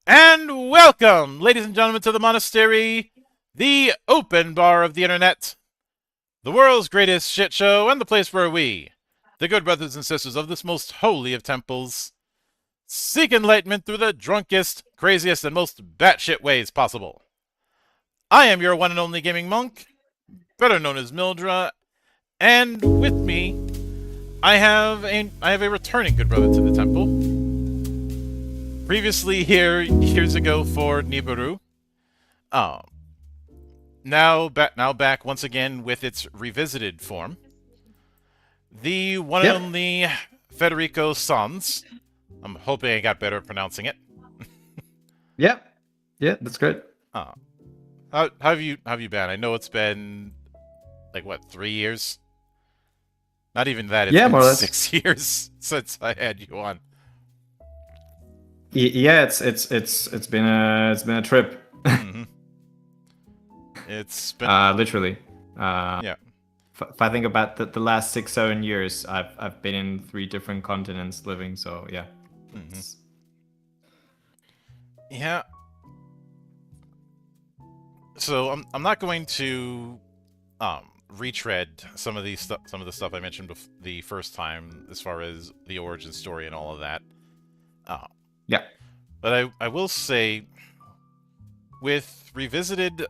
And welcome, ladies and gentlemen, to the monastery, the open bar of the internet, the world's greatest shit show, and the place where we, the good brothers and sisters of this most holy of temples, seek enlightenment through the drunkest, craziest, and most batshit ways possible. I am your one and only gaming monk, better known as Mildra, and with me, I have a returning good brother to the temple. Previously here years ago for Nibiru. Now back once again with its revisited form. The one and only Federico Sohns. I'm hoping I got better at pronouncing it. Yeah, that's good. How have you been? I know it's been like what, 3 years? Not even that. It's been more or less 6 years since I had you on. Yeah, it's been a trip. Mm-hmm. It's been literally. Yeah. If I think about the last 6-7 years, I've been in 3 different continents living. So yeah. Mm-hmm. Yeah. So I'm not going to retread some of the stuff I mentioned the first time as far as the origin story and all of that. Yeah. But I will say, with Revisited,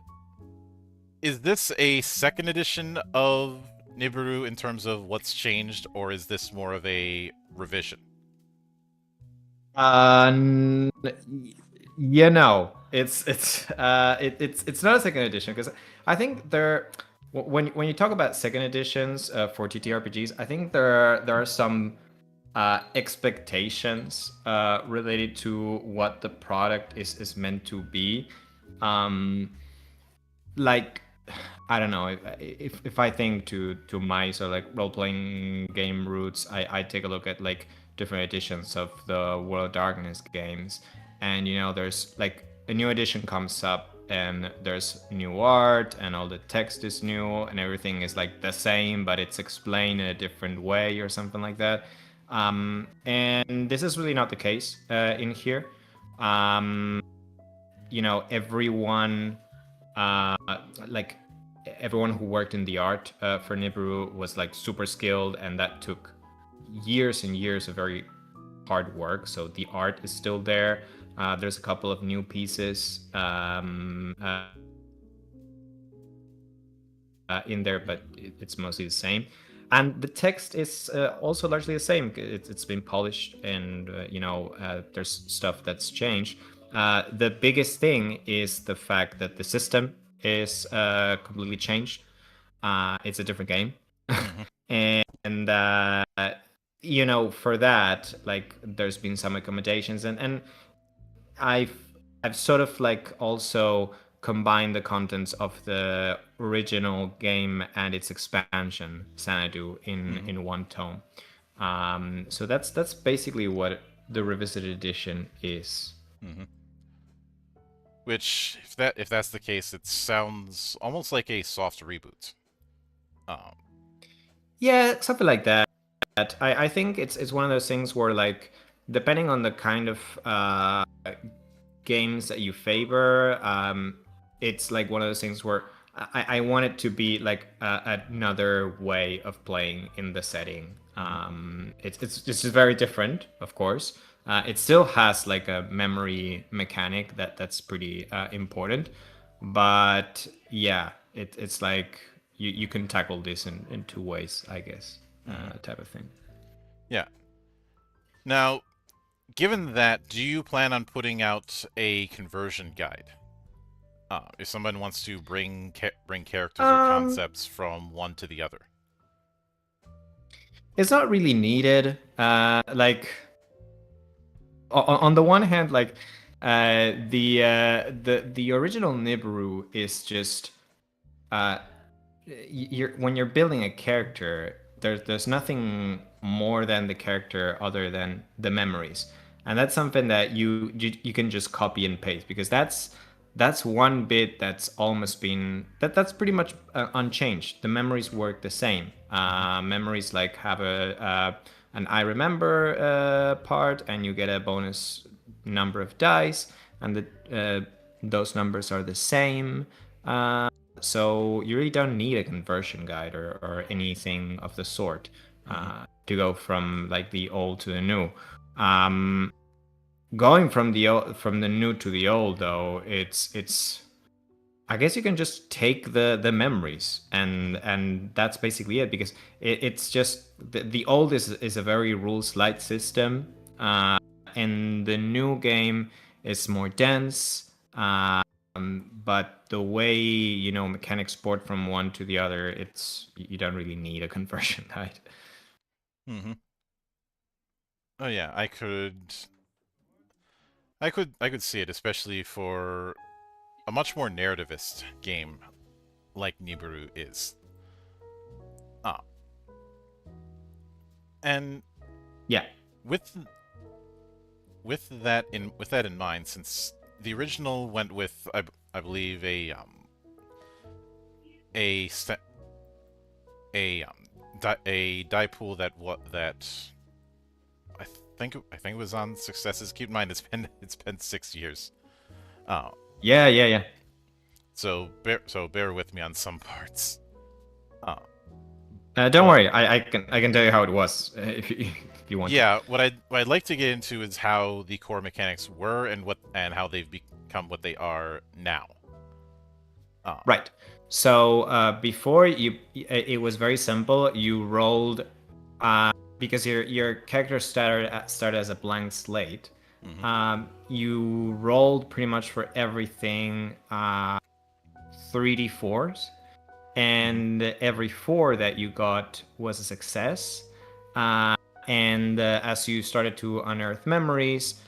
is this a second edition of Nibiru in terms of what's changed, or is this more of a revision? No, it's not a second edition, because I think when you talk about second editions for TTRPGs, I think there are some expectations related to what the product is meant to be. Like, I don't know, if I think to my sort of like role-playing game roots, I take a look at like different editions of the World of Darkness games, and there's like a new edition comes up and there's new art and all the text is new and everything is like the same, but it's explained in a different way or something like that. And this is really not the case in here. Everyone, like everyone who worked in the art for Nibiru was like super skilled, and that took years and years of very hard work. So the art is still there. There's a couple of new pieces in there, but it's mostly the same. And the text is also largely the same. It's been polished, and there's stuff that's changed. The biggest thing is the fact that the system is completely changed. It's a different game, and for that, like, there's been some accommodations, and I've sort of like also combine the contents of the original game and its expansion Xanadu in one tome. So that's basically what the revisited edition is. Mm-hmm. Which, if that's the case, it sounds almost like a soft reboot. Yeah, something like that. I think it's one of those things where, like, depending on the kind of games that you favor, it's like one of those things where I want it to be like another way of playing in the setting. It's just very different, of course. It still has like a memory mechanic that's pretty important, but yeah, it's like you can tackle this in 2 ways, I guess, type of thing. Yeah. Now, given that, do you plan on putting out a conversion guide? If someone wants to bring characters or concepts from one to the other. It's not really needed. Like, on the one hand, like, The original Nibiru is just when you're building a character, there's nothing more than the character other than the memories, and that's something that you can just copy and paste, because that's one bit that's almost been that's pretty much unchanged. The memories work the same. Memories like have an I remember part, and you get a bonus number of dice, and those numbers are the same. So you really don't need a conversion guide or anything of the sort to go from like the old to the new. Going from the new to the old, though, it's I guess you can just take the memories, and that's basically it, because it's just the old is a very rules light system, and the new game is more dense. But the way mechanics port from one to the other, you don't really need a conversion guide. Mm-hmm. Oh yeah, I could see it, especially for a much more narrativist game like Nibiru is. Ah. And yeah, with that in mind, since the original went with I believe a die pool that I think it was on successes. Keep in mind it's been 6 years. Oh. yeah. So bear with me on some parts. Oh. Don't worry, I can tell you how it was if you want. Yeah, what I'd like to get into is how the core mechanics were and how they've become what they are now. Oh. Right. So before it was very simple. You rolled because your character started as a blank slate. Mm-hmm. You rolled pretty much for everything 3d4s, and every 4 that you got was a success. And as you started to unearth memories,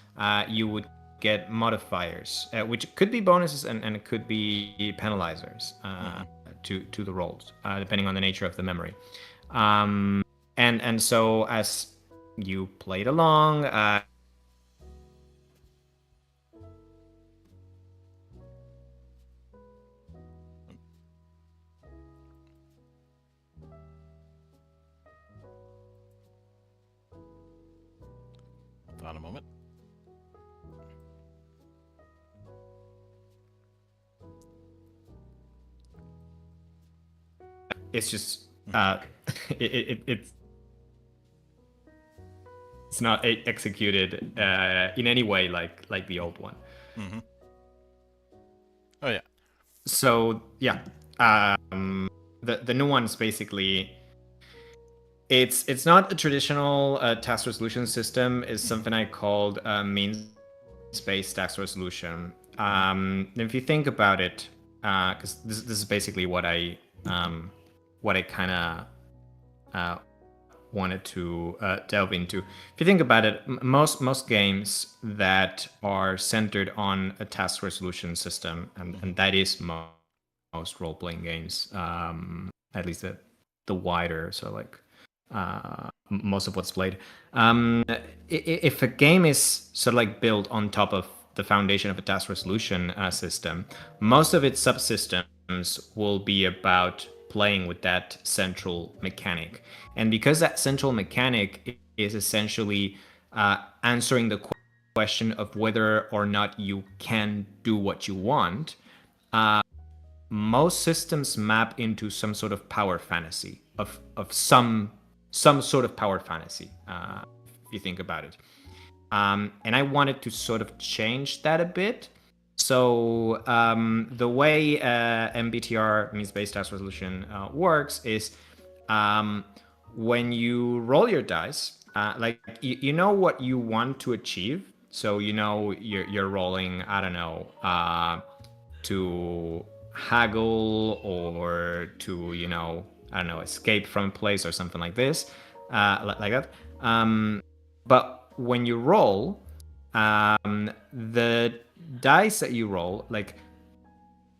you would get modifiers, which could be bonuses and it could be penalizers to the rolls, depending on the nature of the memory. And so as you played along, Hold on a moment. it's just it's not executed in any way like the old one. Mm-hmm. Oh yeah. So yeah, the new one is basically it's not a traditional task resolution system. It's something I called means-based task resolution. If you think about it, because this is basically what I kind of wanted to delve into. If you think about it, most games that are centered on a task resolution system, and that is most role-playing games, at least the wider, so like most of what's played. If a game is sort of like built on top of the foundation of a task resolution system, most of its subsystems will be about playing with that central mechanic. And because that central mechanic is essentially answering the question of whether or not you can do what you want, most systems map into some sort of power fantasy of some sort of power fantasy, if you think about it. And I wanted to sort of change that a bit. So the way MBTR, means-based task resolution, works is when you roll your dice, like you know what you want to achieve. So you're rolling, I don't know, to haggle or to I don't know, escape from a place or something like this, like that. But when you roll, the dice that you roll, like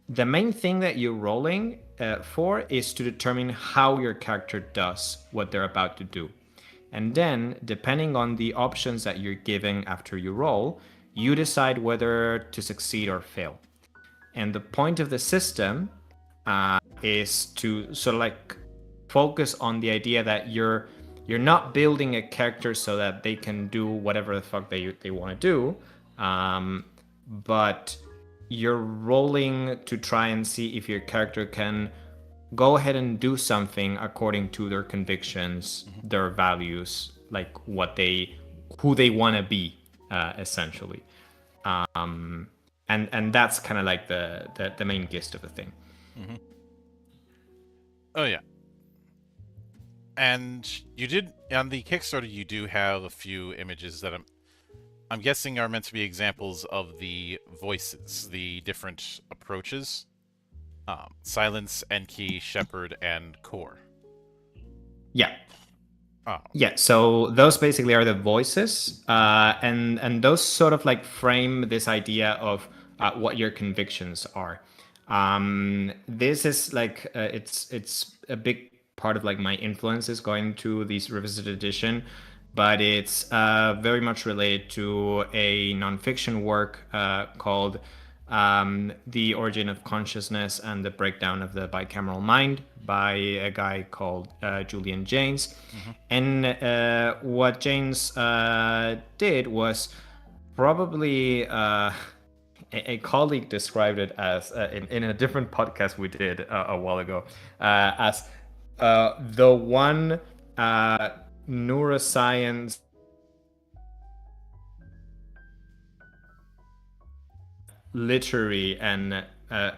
the main thing that you're rolling for is to determine how your character does what they're about to do. And then, depending on the options that you're giving after you roll, you decide whether to succeed or fail. And the point of the system is to sort of like focus on the idea that you're not building a character so that they can do whatever the fuck they want to do, but you're rolling to try and see if your character can go ahead and do something according to their convictions, their values, like who they want to be, essentially. And that's kind of like the main gist of the thing. Oh yeah. And you did on the Kickstarter. You do have a few images that I'm guessing are meant to be examples of the voices, the different approaches. Silence, Enki, Shepherd, and Core. Yeah. Oh. Yeah, so those basically are the voices, and those sort of like frame this idea of what your convictions are. This is like it's a big part of like my influences going to these revisited edition, but it's very much related to a nonfiction work called The Origin of Consciousness and the Breakdown of the Bicameral Mind by a guy called Julian Jaynes. And what Jaynes did was probably a colleague described it as in a different podcast we did a while ago as the one neuroscience literary and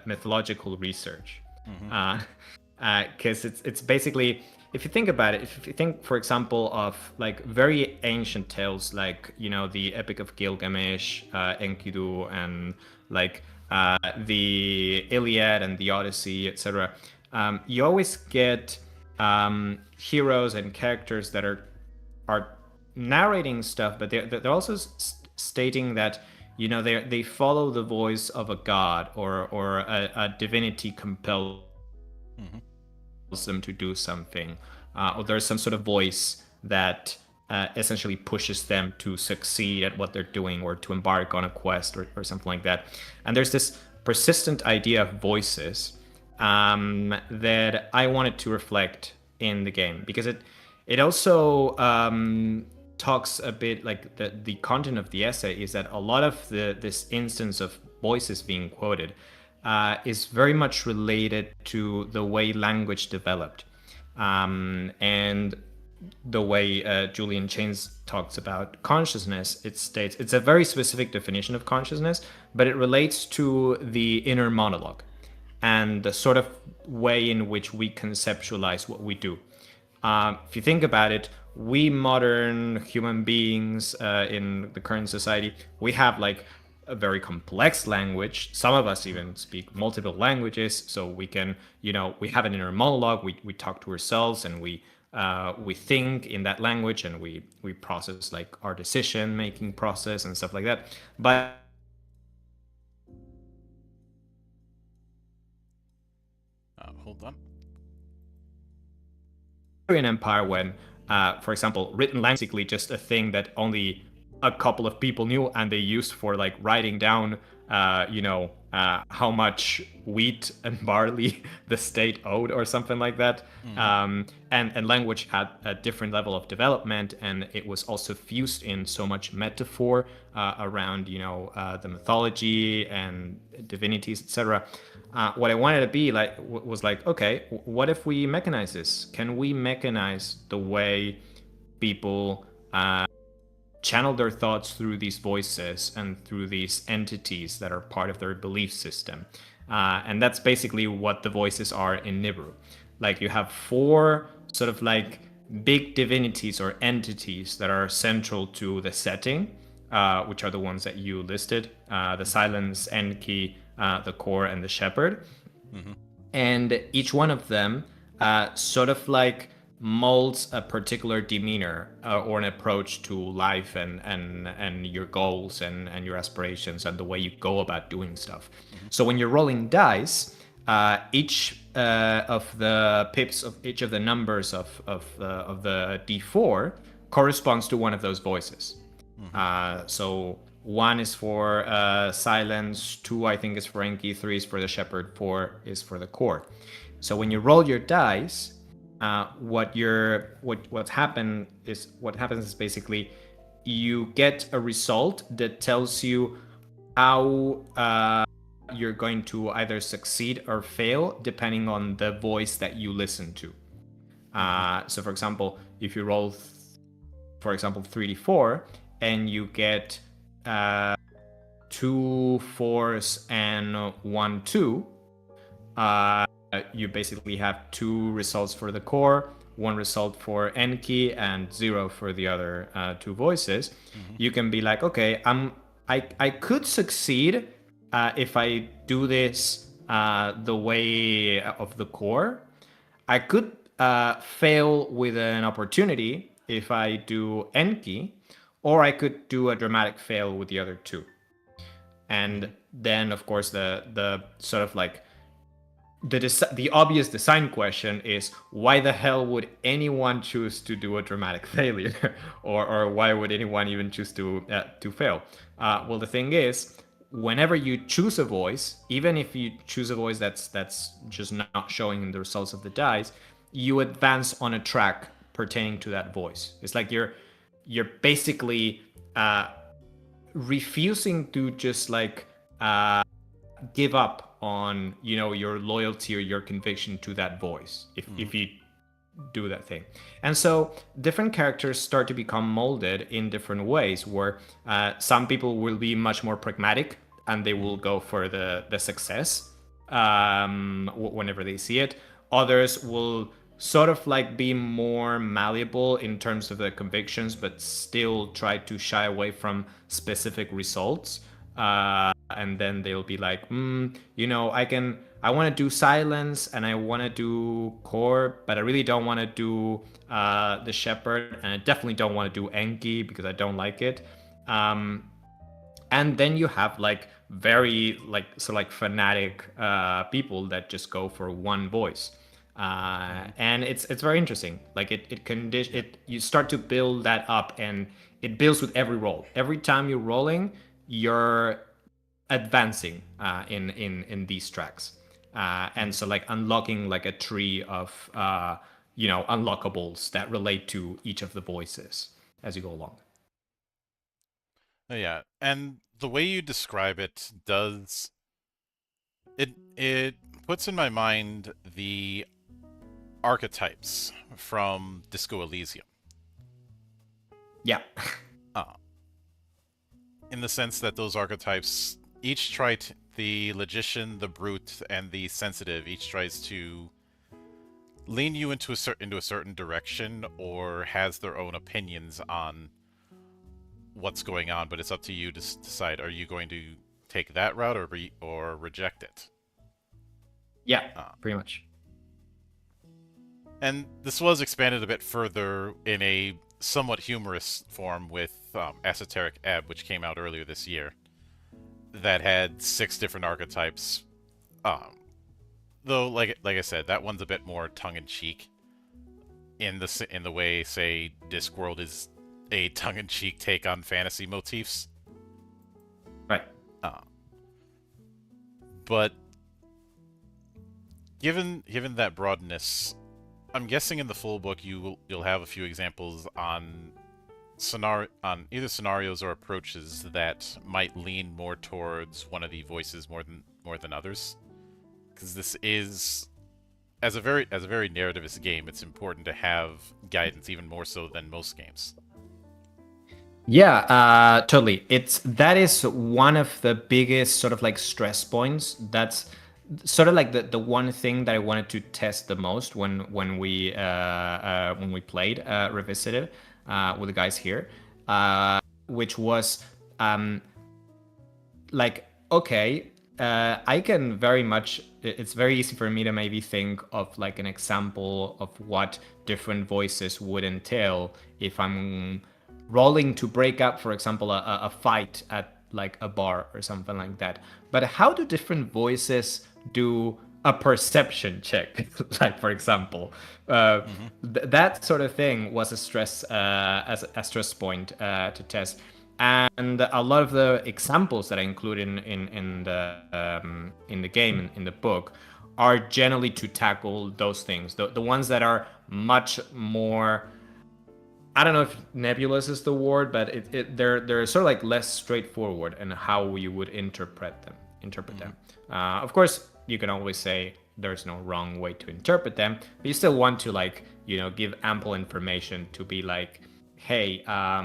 mythological research, because it's basically, if you think about it, if you think, for example, of like very ancient tales like, you know, the Epic of Gilgamesh, Enkidu, and like the Iliad and the Odyssey, etc., you always get heroes and characters that are narrating stuff, but they're also stating that, you know, they follow the voice of a god or a divinity compels them to do something, or there's some sort of voice that essentially pushes them to succeed at what they're doing or to embark on a quest or something like that. And there's this persistent idea of voices that I wanted to reflect in the game, because it also talks a bit, like the content of the essay is that a lot of this instance of voices being quoted is very much related to the way language developed, and the way Julian Jaynes talks about consciousness. It states it's a very specific definition of consciousness, but it relates to the inner monologue and the sort of way in which we conceptualize what we do. If you think about it, we modern human beings in the current society, we have like a very complex language. Some of us even speak multiple languages, so we can, you know, we have an inner monologue. We talk to ourselves, and we think in that language, and we process like our decision making process and stuff like that. But Hold on. Empire, when for example, written language is basically just a thing that only a couple of people knew, and they used for like writing down how much wheat and barley the state owed or something like that. And language had a different level of development, and it was also fused in so much metaphor around the mythology and divinities, etc. What I wanted to be like was like, okay, what if we mechanize this? Can we mechanize the way people channel their thoughts through these voices and through these entities that are part of their belief system? And that's basically what the voices are in Nibiru. Like, you have 4 sort of like big divinities or entities that are central to the setting, which are the ones that you listed: the Silence, Enki, the Core, and the Shepherd. And each one of them sort of like molds a particular demeanor or an approach to life and your goals and your aspirations and the way you go about doing stuff. So when you're rolling dice, each of the pips of each of the numbers of the d4 corresponds to one of those voices. So 1 is for silence, 2 I think is for Enki, 3 is for the shepherd, 4 is for the core. So when you roll your dice, what happens is basically you get a result that tells you how you're going to either succeed or fail depending on the voice that you listen to. So for example, if you roll, for example, 3d4 and you get 2 4s and 1 2, you basically have 2 results for the core, 1 result for Enki, and 0 for the other 2 voices. You can be like, okay, I could succeed if I do this the way of the core. I could fail with an opportunity if I do Enki, or I could do a dramatic fail with the other 2. And then, of course, the sort of like the obvious design question is, why the hell would anyone choose to do a dramatic failure, or why would anyone even choose to fail? Well, the thing is, whenever you choose a voice, even if you choose a voice that's just not showing the results of the dice, you advance on a track pertaining to that voice. It's like you're basically refusing to just like give up on your loyalty or your conviction to that voice if you do that thing. And so different characters start to become molded in different ways, where some people will be much more pragmatic and they will go for the success whenever they see it. Others will sort of like be more malleable in terms of the convictions, but still try to shy away from specific results. And then they'll be like, I want to do silence and I want to do core, but I really don't want to do the shepherd, and I definitely don't want to do Enki because I don't like it. And then you have like very like fanatic people that just go for one voice. And it's very interesting. Like you start to build that up, and it builds with every roll. Every time you're rolling, you're advancing in these tracks, and so like unlocking like a tree of unlockables that relate to each of the voices as you go along. Yeah, and the way you describe it does it puts in my mind the archetypes from Disco Elysium. Yeah. In the sense that those archetypes each the logician, the brute, and the sensitive each tries to lean you into a certain direction, or has their own opinions on what's going on, but it's up to you to decide, are you going to take that route or reject it? Yeah, pretty much. And this was expanded a bit further in a somewhat humorous form with Esoteric Ebb, which came out earlier this year, that had 6 different archetypes. Though, like I said, that one's a bit more tongue-in-cheek in the way, say, Discworld is a tongue-in-cheek take on fantasy motifs. Right. But given that broadness, I'm guessing in the full book you'll have a few examples on either scenarios or approaches that might lean more towards one of the voices more than others, because this is, as a very narrativist game, it's important to have guidance, even more so than most games. Yeah, totally. That is one of the biggest sort of like stress points. That's sort of like the one thing that I wanted to test the most when we played Revisited with the guys here, which was like, okay, I can very much. It's very easy for me to maybe think of like an example of what different voices would entail if I'm rolling to break up, for example, a fight at like a bar or something like that. But how do different voices do a perception check? Like, for example, Mm-hmm. that sort of thing was a stress as a stress point to test. And a lot of the examples that I include in the game in the book are generally to tackle those things. The ones that are much more, I don't know if nebulous is the word, but they're sort of like less straightforward in how you would interpret them. Mm-hmm. Of course, you can always say there's no wrong way to interpret them, but you still want to like give ample information to be like, hey, I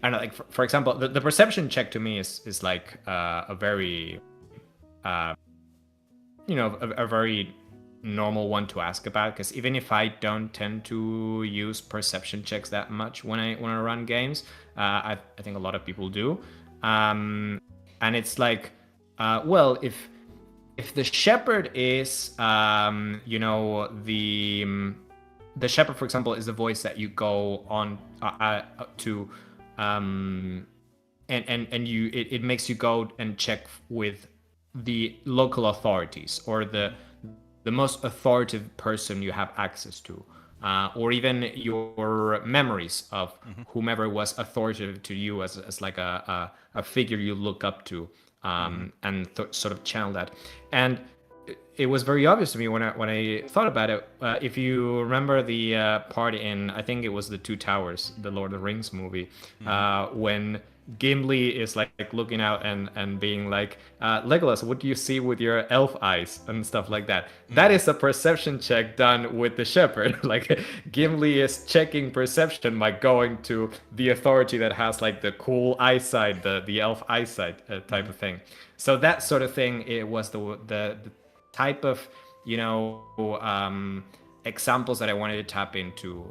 don't know, like for example, the perception check to me is like a very, uh, a very normal one to ask about, because even if I don't tend to use perception checks that much when I run games, I think a lot of people do, and it's like, well, if the shepherd is, the shepherd, for example, is the voice that you go on to, and it makes you go and check with the local authorities or the most authoritative person you have access to, or even your memories of Mm-hmm. whomever was authoritative to you as like a figure you look up to, Mm-hmm. and sort of channel that. And it was very obvious to me when I thought about it. If you remember the part in, I think it was the Two Towers, the Lord of the Rings movie, Mm-hmm. when Gimli is like looking out and being like, Legolas, what do you see with your elf eyes and stuff like that? That Mm-hmm. is a perception check done with the shepherd. Like Gimli is checking perception by going to the authority that has like the cool eyesight, the elf eyesight type Mm-hmm. of thing. So that sort of thing, it was the type of you know examples that I wanted to tap into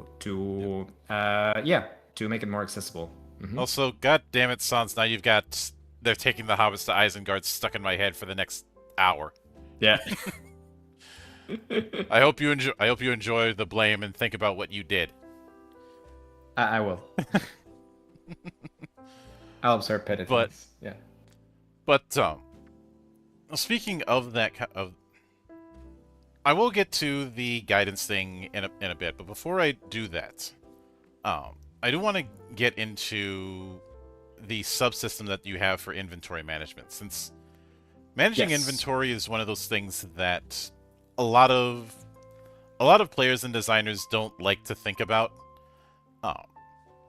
Yep. to to make it more accessible. Hmm. Also, god damn it, Sans, now you've got they're taking the hobbits to Isengard stuck in my head for the next hour. Yeah, I hope you enjoy the blame and think about what you did. I will. I'll observe But penitence. Yeah. but speaking of of, I will get to the guidance thing in a bit, but before I do that, I do want to get into the subsystem that you have for inventory management, since managing Yes. inventory is one of those things that a lot of a lot of players and designers don't like to think about. Um,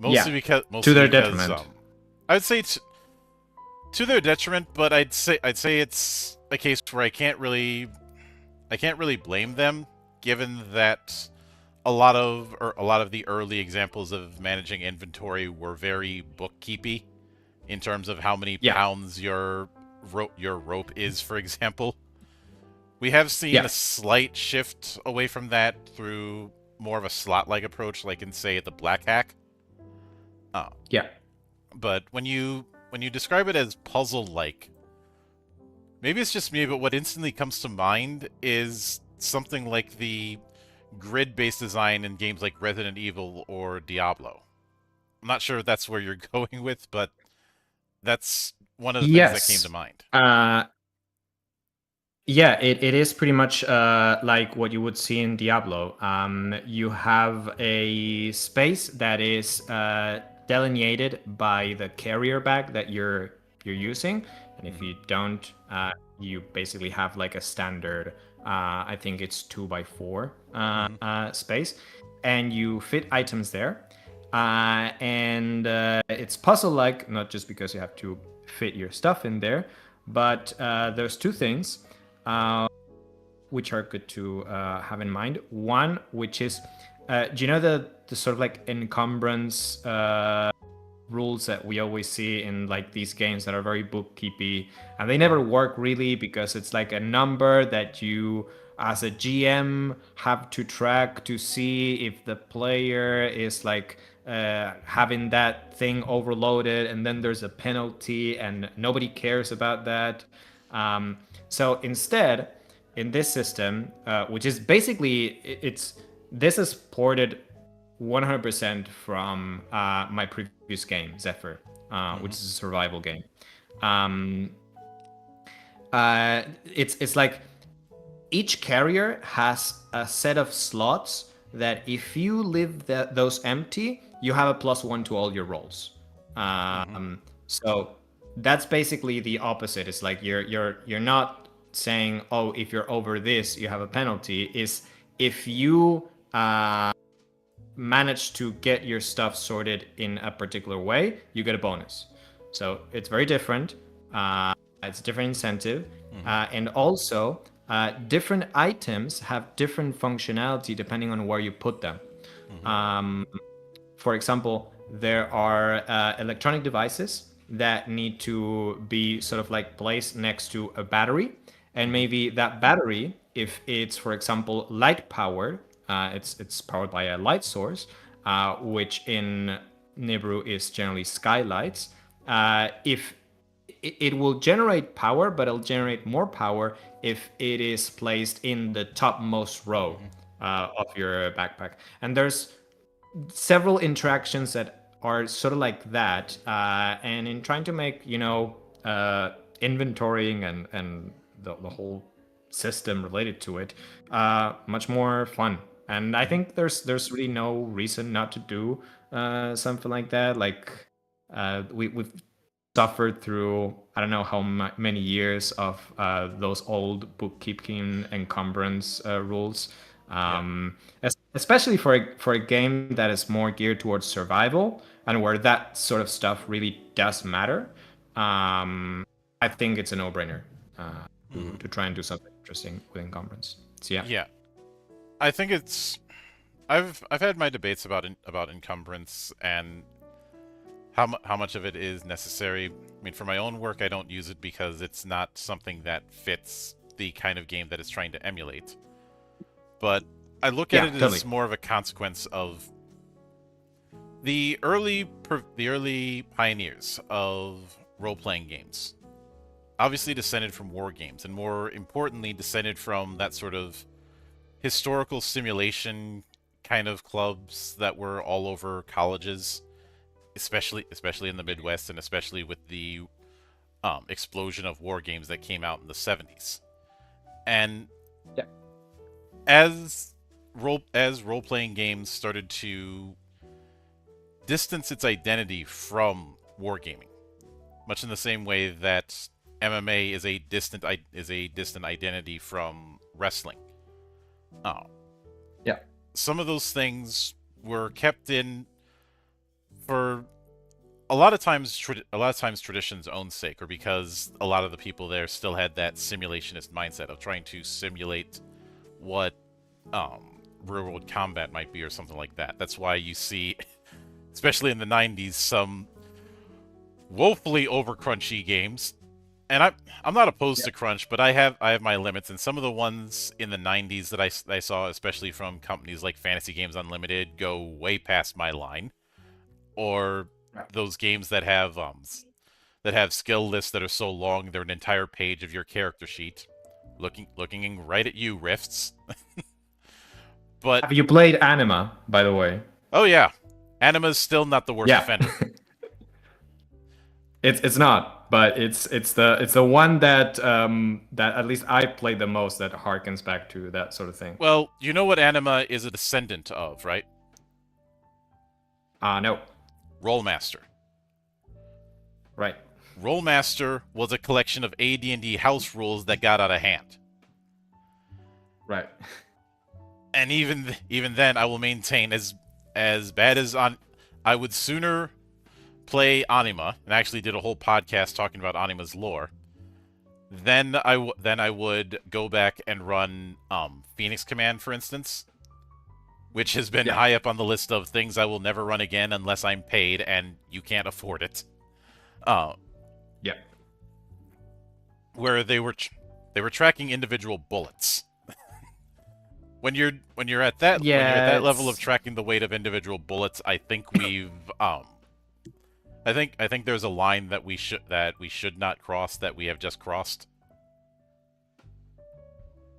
Yeah. To mostly their because detriment. I would say to their detriment, but I'd say it's a case where I can't really blame them, given that a lot of the early examples of managing inventory were very bookkeepy in terms of how many Yeah. pounds your rope is, for example. We have seen Yeah. a slight shift away from that through more of a slot-like approach, like in say the Black Hack. Uh, Yeah. but when you describe it as puzzle-like, maybe it's just me, but what instantly comes to mind is something like the grid-based design in games like Resident Evil or Diablo. I'm not sure if that's where you're going with, but that's one of the things that came to Yes. mind. Yeah, it is pretty much like what you would see in Diablo. You have a space that is delineated by the carrier bag that you're using, and if Mm-hmm. you don't, you basically have like a standard. I think it's 2 by 4 Mm-hmm. space, and you fit items there. And it's puzzle like, not just because you have to fit your stuff in there, but there's two things which are good to have in mind. One, which is, do you know the sort of like encumbrance rules that we always see in like these games that are very bookkeepy, and they never work really because it's like a number that you as a GM have to track to see if the player is like having that thing overloaded, and then there's a penalty and nobody cares about that. So instead, in this system, which is basically this is ported 100% from my previous game, Zephyr, which is a survival game. It's like each carrier has a set of slots that if you leave those empty, you have a +1 to all your rolls. So that's basically the opposite. It's like you're not saying, oh, if you're over this, you have a penalty. Is if you manage to get your stuff sorted in a particular way, you get a bonus. So it's very different. It's a different incentive, and also different items have different functionality depending on where you put them. For example, there are electronic devices that need to be sort of like placed next to a battery, and maybe that battery, if it's, for example, light powered, it's powered by a light source, which in Nibiru is generally skylights. If it will generate power, but it'll generate more power if it is placed in the topmost row of your backpack. And there's several interactions that are sort of like that. And in trying to make, inventorying and the whole system related to it much more fun. And I think there's really no reason not to do something like that. Like we've suffered through I don't know how many years of those old bookkeeping encumbrance rules, especially for a game that is more geared towards survival and where that sort of stuff really does matter. I think it's a no-brainer to try and do something interesting with encumbrance. So Yeah. I think it's I've had my debates about encumbrance and how much of it is necessary. I mean, for my own work, I don't use it because it's not something that fits the kind of game that it's trying to emulate. But I look at it totally. as more of a consequence of the early pioneers of role-playing games. Obviously descended from war games, and more importantly, descended from that sort of historical simulation kind of clubs that were all over colleges, especially in the Midwest, and especially with the explosion of war games that came out in the 70s. And as role-playing games started to distance its identity from wargaming, much in the same way that MMA is a distant identity from wrestling. Some of those things were kept in for a lot of times tradition's own sake, or because a lot of the people there still had that simulationist mindset of trying to simulate what real-world combat might be or something like that. That's why you see, especially in the 90s, some woefully over-crunchy games. And I'm not opposed to crunch, but I have my limits. And some of the ones in the 90s that I saw, especially from companies like Fantasy Games Unlimited, go way past my line. Or those games that have skill lists that are so long they're an entire page of your character sheet, looking right at you, Rifts. But have you played Anima, by the way? Oh yeah, Anima's still not the worst offender. It's not, but it's the one that that at least I played the most, that harkens back to that sort of thing. Well, you know what Anima is a descendant of, right? No. Rollmaster. Right. Rollmaster was a collection of AD&D house rules that got out of hand. Right. And even then, I will maintain as bad as I would sooner play Anima, and I actually did a whole podcast talking about Anima's lore. Then I would go back and run Phoenix Command, for instance, which has been high up on the list of things I will never run again unless I'm paid, and you can't afford it. Where they were tracking individual bullets. When you're at that level of tracking the weight of individual bullets, I think we've I think there's a line that we should not cross that we have just crossed.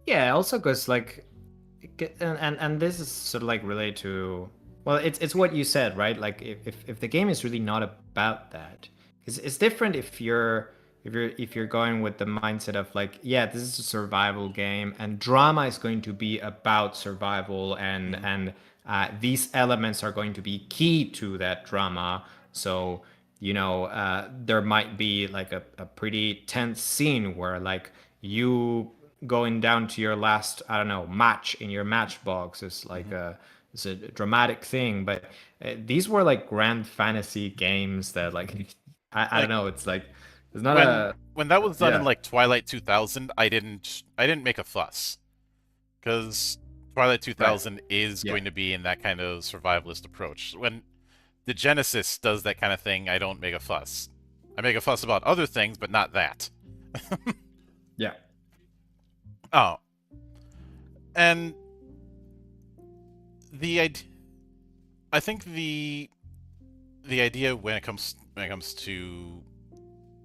Yeah, also because like, and this is sort of like related to, well, it's what you said, right? Like if the game is really not about that, it's different if you're going with the mindset of like, yeah, this is a survival game and drama is going to be about survival, Hmm. and these elements are going to be key to that drama. So there might be like a pretty tense scene where like you going down to your last, I don't know, match in your matchbox is like Hmm. it's a dramatic thing. But these were like grand fantasy games that like I don't Like know, it's like it's not when a when that was done in yeah. like Twilight 2000, I didn't make a fuss because Twilight Right. 2000 is Yeah. going to be in that kind of survivalist approach. When the Genesis does that kind of thing, I don't make a fuss. I make a fuss about other things, but not that. Yeah. Oh, and the idea, I think the idea when it comes to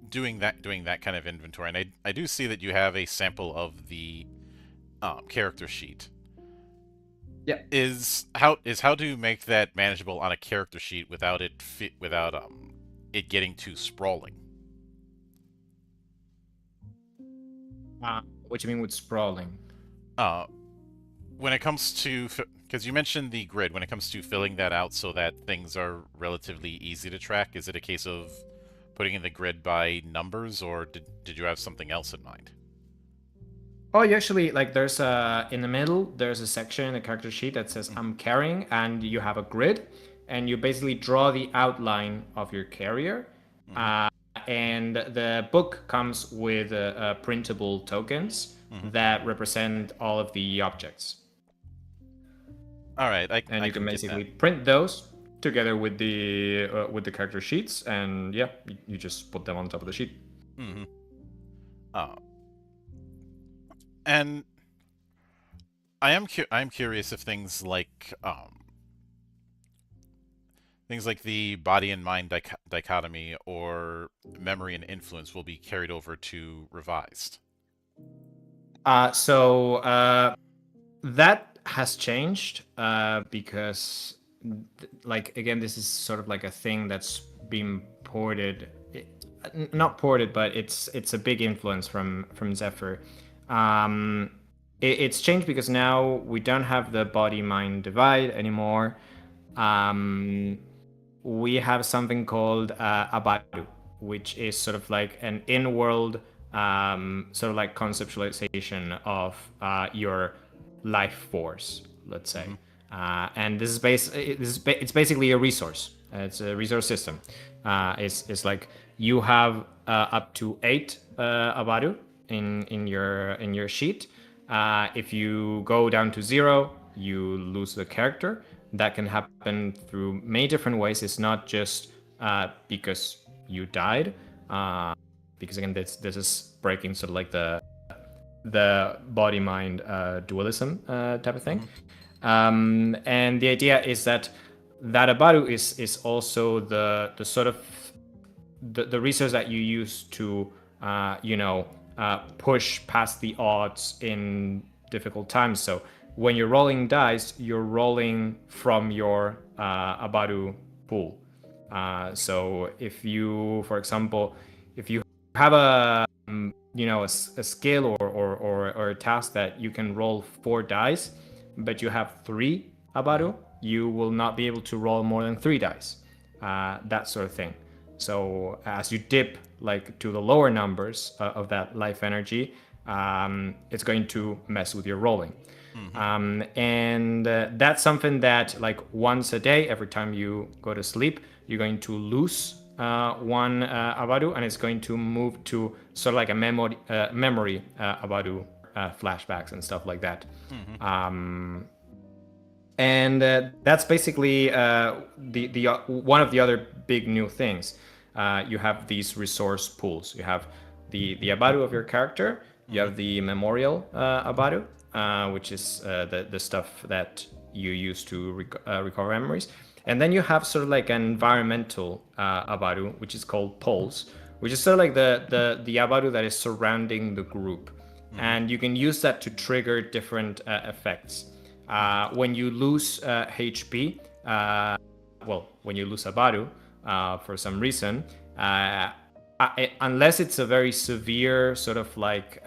doing that kind of inventory, and I do see that you have a sample of the character sheet. Yeah. Is how to make that manageable on a character sheet without it getting too sprawling. What you mean with sprawling? Uh, when it comes to because you mentioned the grid, when it comes to filling that out so that things are relatively easy to track, is it a case of putting in the grid by numbers, or did you have something else in mind? Oh, you actually like there's a in the middle there's a section in the character sheet that says Mm-hmm. I'm carrying, and you have a grid, and you basically draw the outline of your carrier. Mm-hmm. Uh, and the book comes with printable tokens Mm-hmm. that represent all of the objects, All right, I and I you can can get basically that. print those together with the character sheets, and yeah, you just put them on top of the sheet. Mm-hmm. Uh, and I'm curious if things like the body and mind dichotomy or memory and influence will be carried over to revised. So that has changed because, like, again, this is sort of like a thing that's been ported, not ported, but it's a big influence from Zephyr. Um, it's changed because now we don't have the body mind divide anymore. Um, we have something called Abaru, which is sort of like an in-world sort of like conceptualization of your life force, let's say. Mm-hmm. And it's basically a resource. It's a resource system. It's like you have up to 8 Abaru in your sheet. If you go down to 0, you lose the character. That can happen through many different ways. It's not just because you died, because again, this is breaking sort of like the body mind dualism type of thing. Mm-hmm. And the idea is that Abaru is also the sort of the resource that you use to push past the odds in difficult times. So when you're rolling dice, you're rolling from your Abaru pool. So if you, for example, if you have a skill or a task that you can roll 4 dice, but you have 3 Abaru, you will not be able to roll more than 3 dice. That sort of thing. So as you dip like to the lower numbers of that life energy, it's going to mess with your rolling. Mm-hmm. And that's something that like once a day, every time you go to sleep, you're going to lose one Abadu, and it's going to move to sort of like a memory Abadu flashbacks and stuff like that. Mm-hmm. And that's basically the one of the other big new things. You have these resource pools. You have the Abaru of your character. You Mm-hmm. have the memorial Abaru, which is the stuff that you use to recover memories. And then you have sort of like an environmental Abaru, which is called Pulse, which is sort of like the Abaru that is surrounding the group. and you can use that to trigger different effects. When you lose HP, when you lose Abaru for some reason, unless it's a very severe sort of like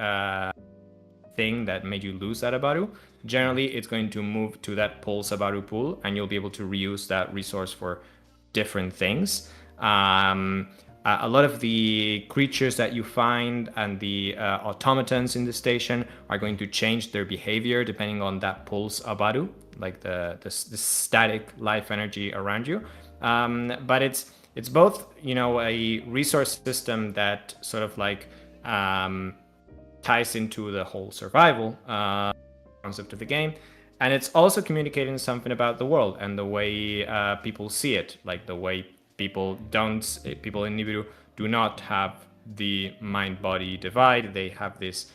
thing that made you lose that Abaru, generally it's going to move to that Pulse Abaru pool, and you'll be able to reuse that resource for different things. A lot of the creatures that you find and the automatons in the station are going to change their behavior depending on that Pulse Abaru, like the static life energy around you. But it's both, a resource system that sort of like ties into the whole survival concept of the game, and it's also communicating something about the world and the way people see it, like the way people in Nibiru do not have the mind-body divide. They have this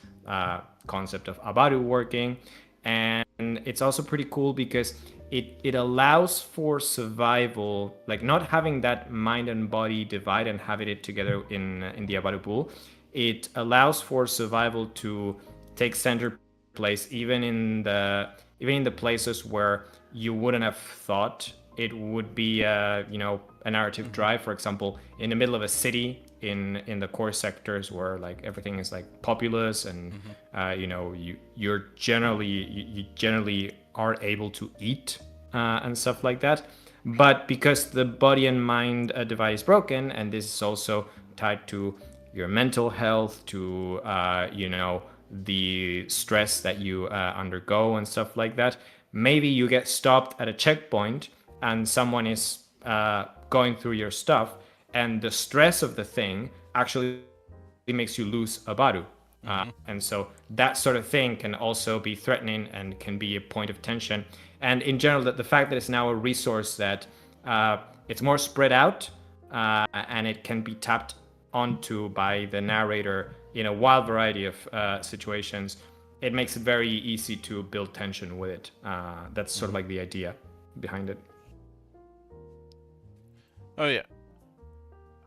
concept of Abaru working, and it's also pretty cool because it allows for survival, like not having that mind and body divide and having it together in the Abaru pool. It allows for survival to take center place even in the places where you wouldn't have thought it would be a narrative drive. For example, in the middle of a city, in the core sectors where like everything is like populous and you generally are able to eat and stuff like that. But because the body and mind divide is broken, and this is also tied to your mental health, to the stress that you undergo and stuff like that, maybe you get stopped at a checkpoint and someone is going through your stuff, and the stress of the thing actually makes you lose Abaru. And so that sort of thing can also be threatening and can be a point of tension. And in general, the fact that it's now a resource that it's more spread out and it can be tapped onto by the narrator in a wild variety of situations, it makes it very easy to build tension with it. That's sort of like the idea behind it. Oh yeah,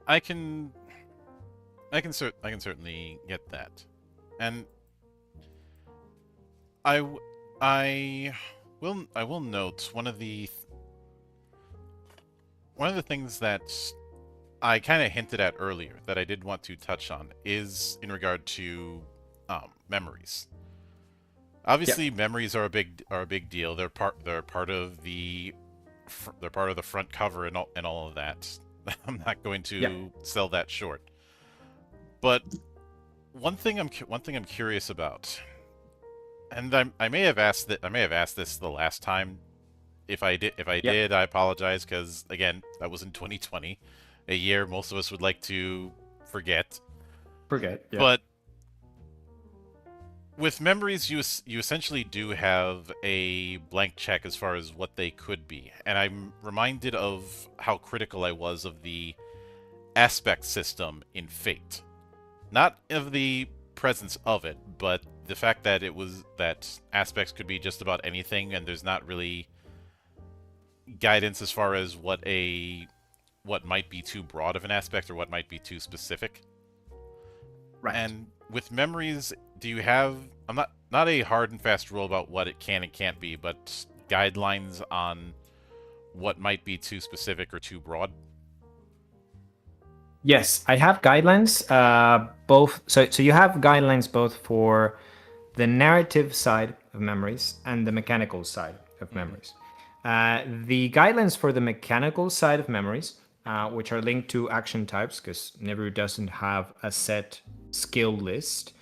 I can certainly get that, and I will note one of the things that I kind of hinted at earlier that I did want to touch on is in regard to memories. Obviously, memories are a big deal. They're part of the front cover and all of that. I'm not going to sell that short. But one thing I'm curious about, and I may have asked this the last time. If I did, I apologize, because again, that was in 2020, a year most of us would like to forget. But with memories, you essentially do have a blank check as far as what they could be, and I'm reminded of how critical I was of the aspect system in Fate. Not of the presence of it, but the fact that that aspects could be just about anything, and there's not really guidance as far as what might be too broad of an aspect or what might be too specific. Right. And with memories, do you have not a hard and fast rule about what it can and can't be, but guidelines on what might be too specific or too broad? Yes, I have guidelines. Both. So you have guidelines both for the narrative side of memories and the mechanical side of memories. The guidelines for the mechanical side of memories, which are linked to action types, because Nibiru doesn't have a set skill list.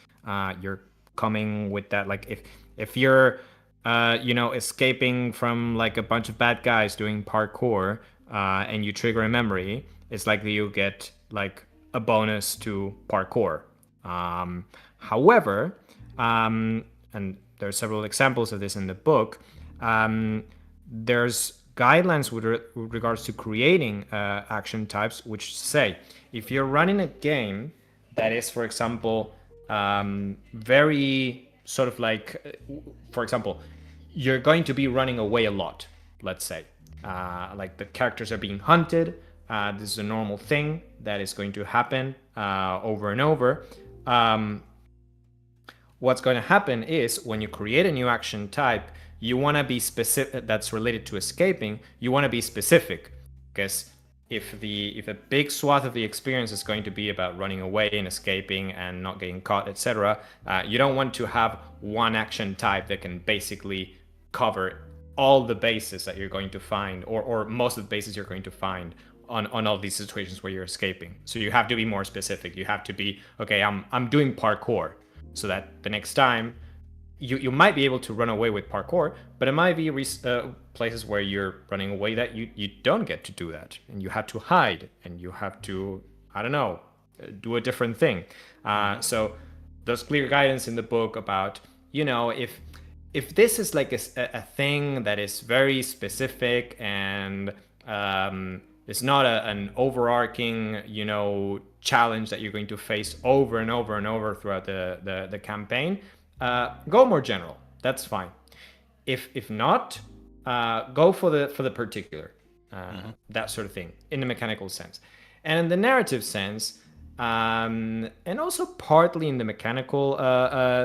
You're coming with that, like if you're escaping from like a bunch of bad guys doing parkour, and you trigger a memory, it's likely you'll get like a bonus to parkour. However, and there are several examples of this in the book, there's guidelines with regards to creating action types, which say if you're running a game that is, for example, very sort of like, for example, you're going to be running away a lot, let's say. Like the characters are being hunted. This is a normal thing that is going to happen over and over. what's going to happen is when you create a new action type, you want to be specific, that's related to escaping, you want to be specific, because if a big swath of the experience is going to be about running away and escaping and not getting caught, etc., you don't want to have one action type that can basically cover all the bases that you're going to find, or most of the bases you're going to find on all these situations where you're escaping. So you have to be more specific. You have to be, okay, I'm doing parkour, so that the next time you might be able to run away with parkour, but it might be places where you're running away that you don't get to do that, and you have to hide, and you have to, I don't know, do a different thing. So there's clear guidance in the book about, if this is like a thing that is very specific and it's not an overarching, challenge that you're going to face over and over and over throughout the campaign, go more general. That's fine. If not, go for the particular, that sort of thing in the mechanical sense, and in the narrative sense, and also partly in the mechanical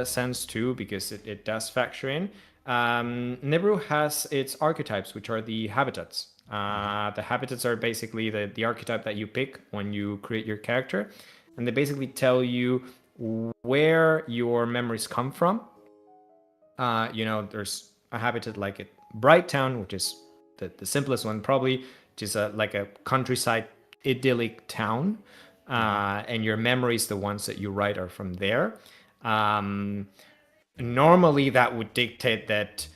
sense too, because it does factor in. Nibiru has its archetypes, which are the habitats. The habitats are basically the archetype that you pick when you create your character, and they basically tell you where your memories come from. There's a habitat like at Bright Town, which is the simplest one probably, which is like a countryside idyllic town, and your memories, the ones that you write, are from there. Normally that would dictate that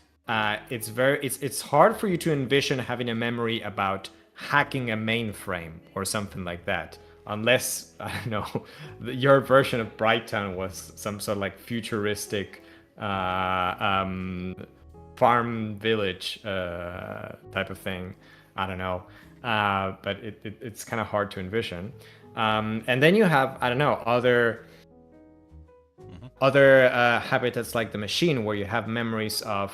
it's hard for you to envision having a memory about hacking a mainframe or something like that, unless, I don't know, your version of Brighttown was some sort of like futuristic farm village type of thing. I don't know, but it's kind of hard to envision. And then you have, I don't know, other habitats like the machine, where you have memories of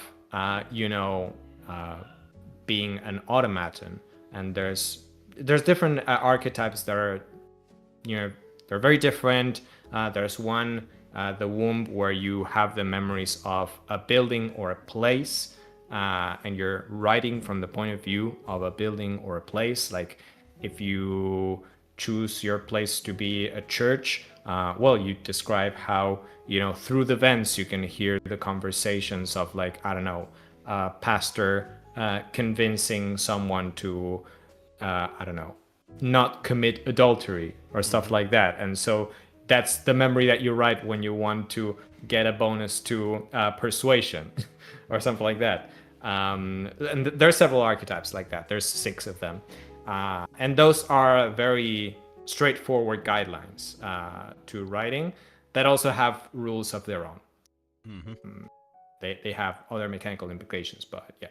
being an automaton, and there's different archetypes that are, they're very different. There's one, the womb, where you have the memories of a building or a place, and you're writing from the point of view of a building or a place. Like if you choose your place to be a church, well, you describe how, through the vents you can hear the conversations of, like, I don't know, pastor convincing someone to, I don't know, not commit adultery or stuff like that. And so that's the memory that you write when you want to get a bonus to persuasion or something like that. And there are several archetypes like that. There's 6 of them. And those are very straightforward guidelines to writing that also have rules of their own. They have other mechanical implications, but yeah.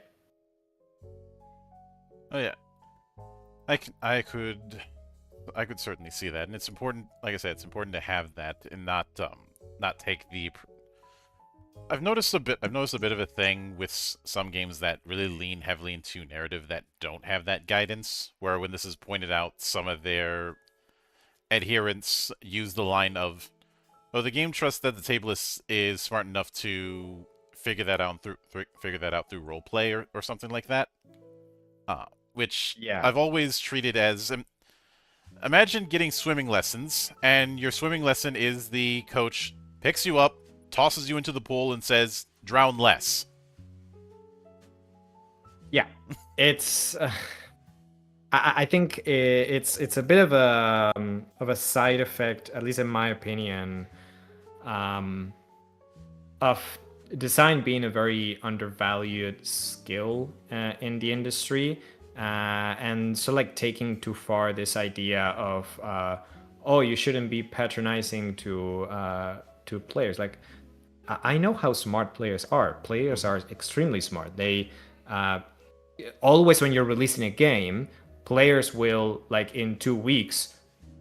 Oh yeah, I could certainly see that, and it's important. Like I said, it's important to have that and not take the. I've noticed a bit of a thing with some games that really lean heavily into narrative that don't have that guidance, where when this is pointed out, some of their adherents use the line of, "Oh, the game trusts that the table is smart enough to figure that out through roleplay or something like that." Which I've always treated as, imagine getting swimming lessons, and your swimming lesson is the coach picks you up, tosses you into the pool, and says, "Drown less." Yeah, it's. I think it's a bit of a side effect, at least in my opinion, of design being a very undervalued skill in the industry, and so, like, taking too far this idea of oh, you shouldn't be patronizing to players. Like, I know how smart players are. Players are extremely smart. They always, when you're releasing a game, players will, like, in 2 weeks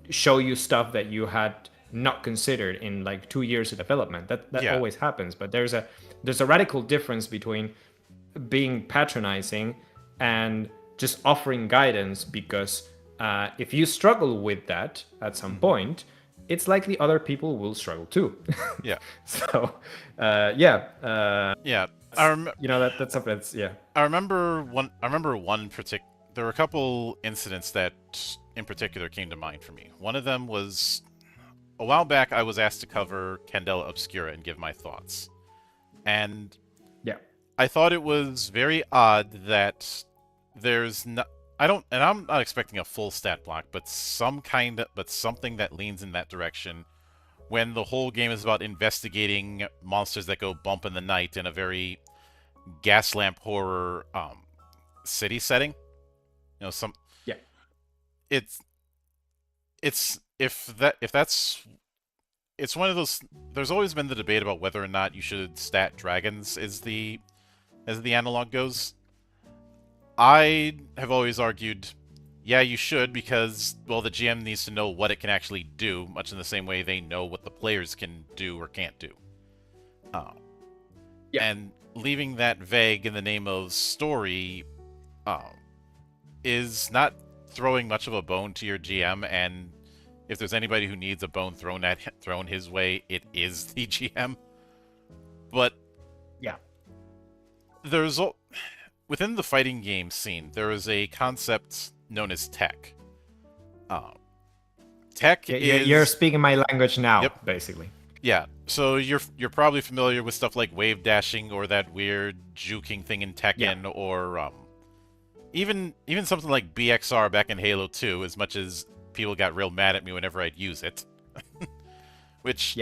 show you stuff that you had not considered in like 2 years of development. That always happens. But there's a radical difference between being patronizing and just offering guidance, because if you struggle with that at some point, it's likely other people will struggle too. Yeah. So, Yeah. I rem- that's something that's I remember one. There were a couple incidents that, in particular, came to mind for me. One of them was a while back. I was asked to cover Candela Obscura and give my thoughts, and yeah, I thought it was very odd that there's no. I don't, and I'm not expecting a full stat block, but something that leans in that direction. When the whole game is about investigating monsters that go bump in the night in a very gas lamp horror city setting. You know, yeah, it's if that's it's one of those. There's always been the debate about whether or not you should stat dragons as the analog goes. I have always argued, yeah, you should, because, well, the GM needs to know what it can actually do, much in the same way they know what the players can do or can't do. Yeah. And leaving that vague in the name of story is not throwing much of a bone to your GM, and if there's anybody who needs a bone thrown his way, it is the GM. But yeah, there's within the fighting game scene, there is a concept known as tech. Tech is you're speaking my language now, Yep. basically. Yeah, so you're probably familiar with stuff like wave dashing or that weird juking thing in Tekken, or even something like BXR back in Halo 2. As much as people got real mad at me whenever I'd use it, which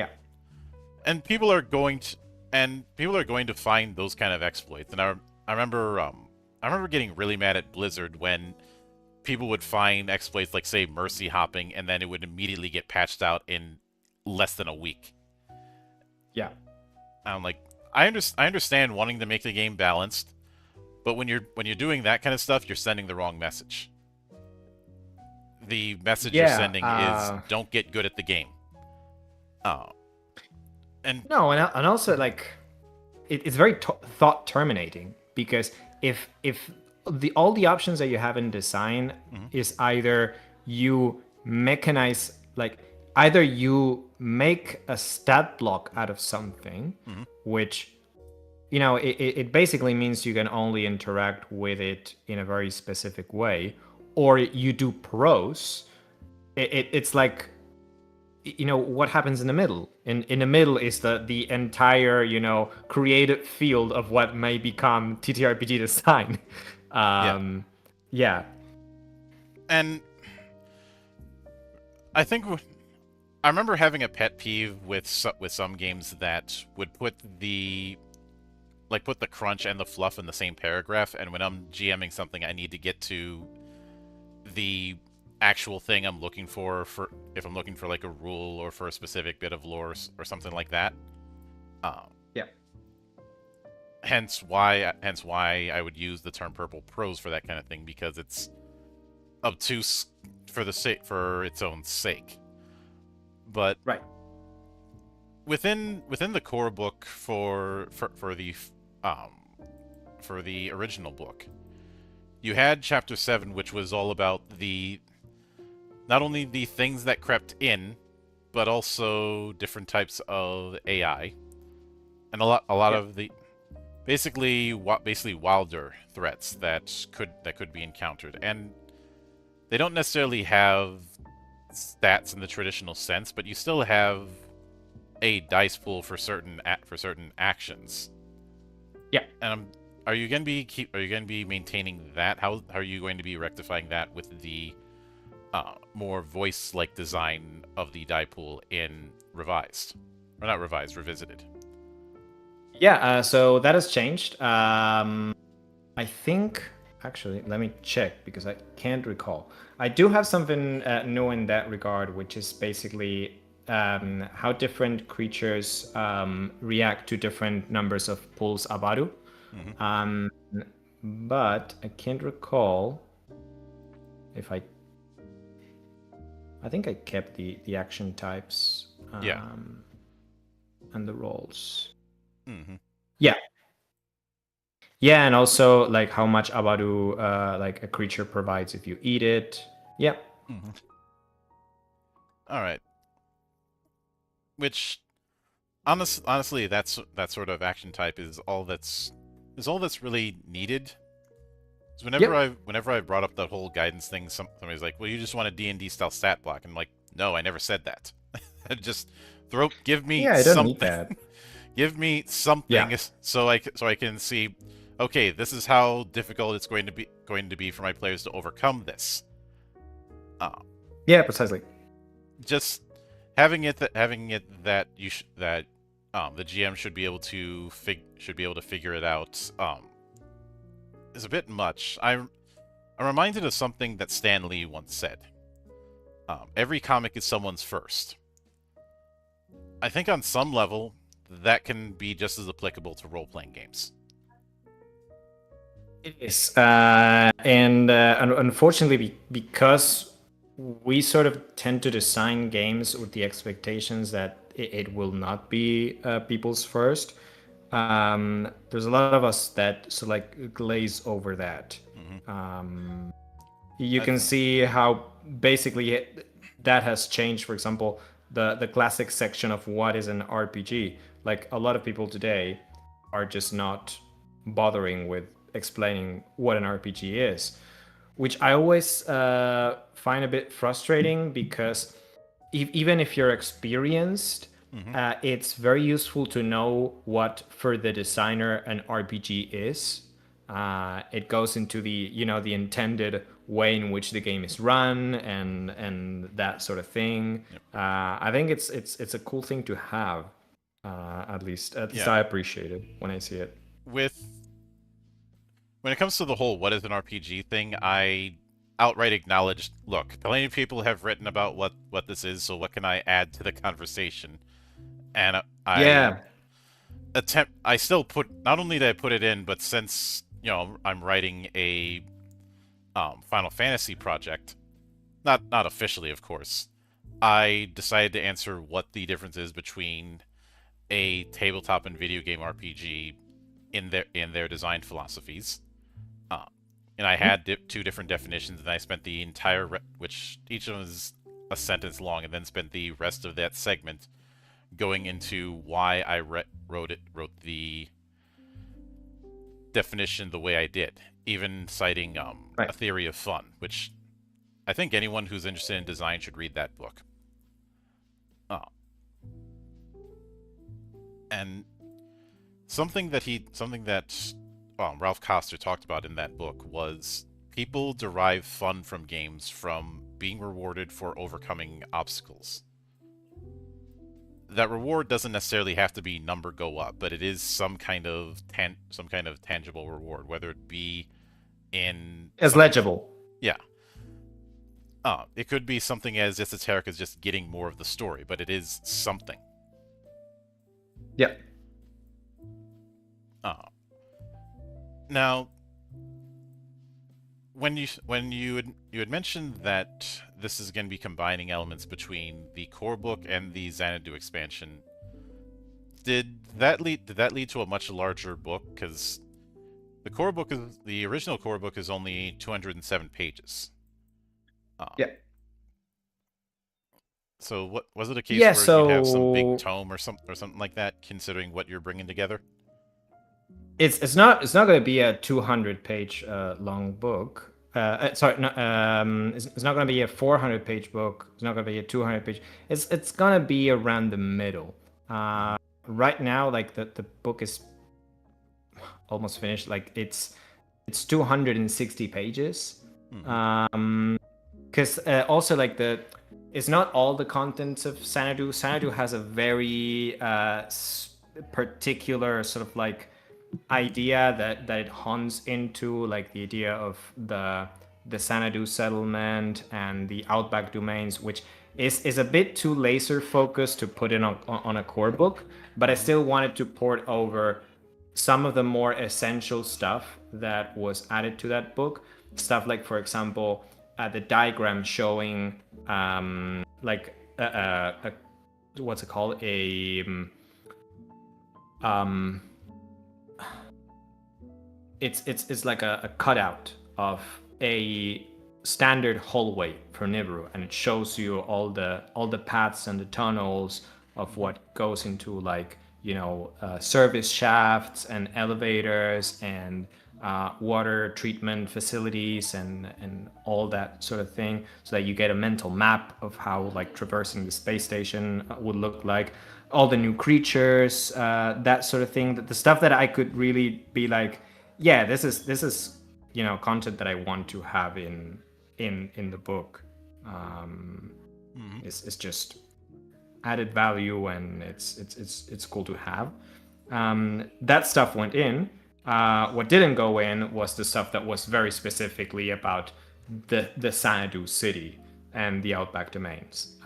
and people are going to find those kind of exploits. And I remember getting really mad at Blizzard when people would find exploits like, say, mercy hopping, and then it would immediately get patched out in less than a week. Yeah. I'm like, I understand wanting to make the game balanced, but when you're doing that kind of stuff, you're sending the wrong message. The message you're sending is, don't get good at the game. And also, like, it's very thought terminating, because if all the options that you have in design is either you mechanize, like, either you make a stat block out of something, which, it basically means you can only interact with it in a very specific way, or you do prose. It's like, what happens in the middle? In the middle is the entire, creative field of what may become TTRPG design. Yeah. And I think I remember having a pet peeve with some games that would put the crunch and the fluff in the same paragraph, and when I'm GMing something, I need to get to the actual thing I'm looking for if I'm looking for like a rule or for a specific bit of lore or something like that. Hence why I would use the term purple prose for that kind of thing, because it's obtuse for its own sake. But within the core book for the original book, you had chapter 7, which was all about not only the things that crept in, but also different types of AI, and a lot of the basically wilder threats that could be encountered. And they don't necessarily have stats in the traditional sense, but you still have a dice pool for certain actions. Yeah. And are you going to be maintaining that? How are you going to be rectifying that with the more voice-like design of the die pool in Revisited? Yeah, so that has changed. I think, actually, let me check, because I can't recall. I do have something new in that regard, which is basically how different creatures react to different numbers of pulse Avaru. But I can't recall if I think I kept the action types and the rolls. Yeah, and also like how much Avaru like a creature provides if you eat it. Yeah. All right. which honestly, that sort of action type is all that's really needed. 'Cause Yep. whenever I brought up that whole guidance thing, somebody's like, "Well, you just want a D&D style stat block." And I'm like, "No, I never said that. Just give me Yeah, I don't need something, that. give me Yeah. something, so I can see, okay, this is how difficult it's going to be for my players to overcome this." Uh, Yeah, precisely. just having it that the GM should be able to figure it out is a bit much. I'm reminded of something that Stan Lee once said. Every comic is someone's first. I think on some level that can be just as applicable to role playing games. It is, and unfortunately, because we sort of tend to design games with the expectations that it will not be people's first. There's a lot of us that sort of like glaze over that. Mm-hmm. You I, can see how basically that has changed. For example, the classic section of what is an RPG. Like a lot of people today are just not bothering with explaining what an RPG is, which I always find a bit frustrating because even if you're experienced, mm-hmm. it's very useful to know what for the designer an RPG is. It goes into the intended way in which the game is run and that sort of thing. Yep. I think it's a cool thing to have. At least Yeah. I appreciate it when I see it. With when it comes to the whole "what is an RPG" thing, I outright acknowledged, look, plenty of people have written about what this is, so what can I add to the conversation? And Yeah, I still put, not only did I put it in, but since I'm writing a Final Fantasy project, not officially, of course, I decided to answer what the difference is between a tabletop and video game RPG in their design philosophies. Uh, and I had two different definitions, and I spent the entire which each of them is a sentence long, and then spent the rest of that segment going into why I wrote the definition the way I did, even citing right. a theory of fun, which I think anyone who's interested in design should read that book. Uh, and something that Ralph Koster talked about in that book was people derive fun from games from being rewarded for overcoming obstacles. That reward doesn't necessarily have to be number go up, but it is some kind of tangible reward, whether it be in It's something. legible. Yeah. It could be something as esoteric as just getting more of the story, but it is something. Yeah. Now, when you had mentioned that this is going to be combining elements between the core book and the Xanadu expansion, did that lead to a much larger book? Because the original core book is only 207 pages. Yeah. So what was it, a case Yeah, where you'd have some big so tome or something like that, considering what you're bringing together? it's not going to be a 200-page long book. Sorry, no, it's not going to be a 400-page book. It's not going to be a 200-page. It's going to be around the middle. Right now, like the book is almost finished. Like it's 260 pages. Because also like it's not all the contents of Xanadu. Xanadu has a very particular sort of like idea that it hunts into, like the idea of the Xanadu settlement and the outback domains, which is a bit too laser focused to put in on a core book, but I still wanted to port over some of the more essential stuff that was added to that book. Stuff like, for example, the diagram showing like what's it called, it's like a cutout of a standard hallway for Nibiru, and it shows you all the paths and the tunnels, of what goes into like, you know, service shafts and elevators and water treatment facilities and all that sort of thing, so that you get a mental map of how like traversing the space station would look like, all the new creatures, that sort of thing, the stuff that I could really be like, yeah, this is, you know, content that I want to have in the book. It's just added value, and it's cool to have. That stuff went in. What didn't go in was the stuff that was very specifically about the Xanadu city and the Outback domains.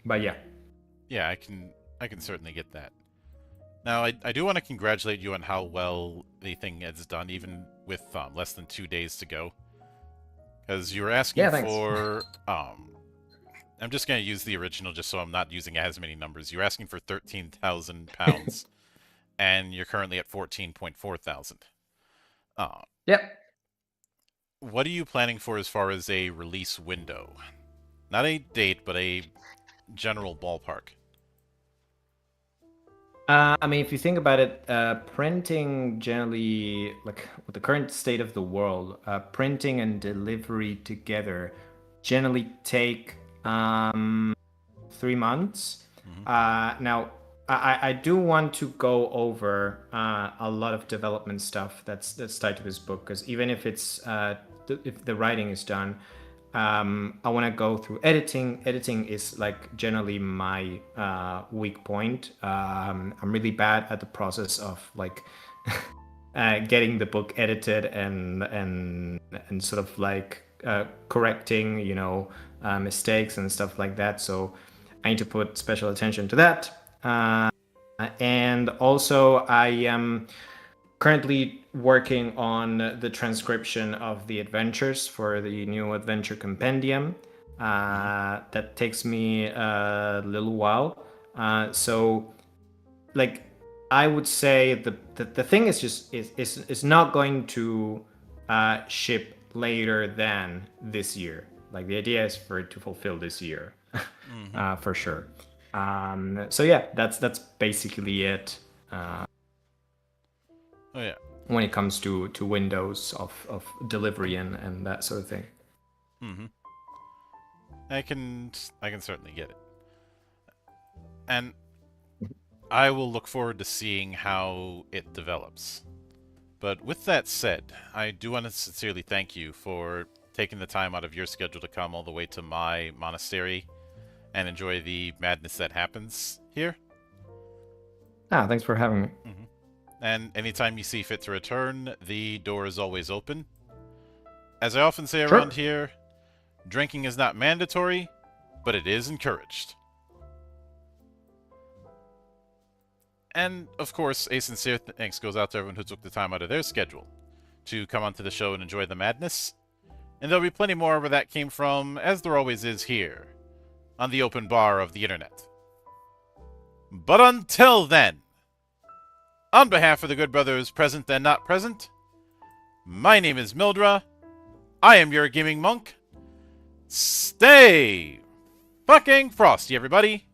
But yeah. Yeah, I can certainly get that. Now, I do want to congratulate you on how well the thing has done, even with less than 2 days to go. Because you were asking for I'm just going to use the original just so I'm not using as many numbers. You're asking for 13,000 pounds, and you're currently at 14.4 thousand. Yep. What are you planning for as far as a release window? Not a date, but a general ballpark. I mean, if you think about it, printing generally, like with the current state of the world, printing and delivery together generally take 3 months. Now, I do want to go over a lot of development stuff that's tied to this book, because even if it's if the writing is done, I want to go through editing. Editing is like generally my weak point. I'm really bad at the process of like getting the book edited and sort of like correcting, you know, mistakes and stuff like that. So I need to put special attention to that. And also I am currently working on the transcription of the adventures for the new adventure compendium. That takes me a little while. So like I would say the thing is just is not going to ship later than this year. Like the idea is for it to fulfill this year. For sure. So yeah, that's basically it. Oh yeah. When it comes to windows of delivery and that sort of thing. I can certainly get it. And I will look forward to seeing how it develops. But with that said, I do want to sincerely thank you for taking the time out of your schedule to come all the way to my monastery and enjoy the madness that happens here. Thanks for having me. And anytime you see fit to return, the door is always open. As I often say Sure. around here, drinking is not mandatory, but it is encouraged. And, of course, a sincere thanks goes out to everyone who took the time out of their schedule to come onto the show and enjoy the madness. And there'll be plenty more where that came from, as there always is here, on the open bar of the internet. But until then, on behalf of the good brothers present and not present, my name is Mildra. I am your gaming monk. Stay fucking frosty, everybody.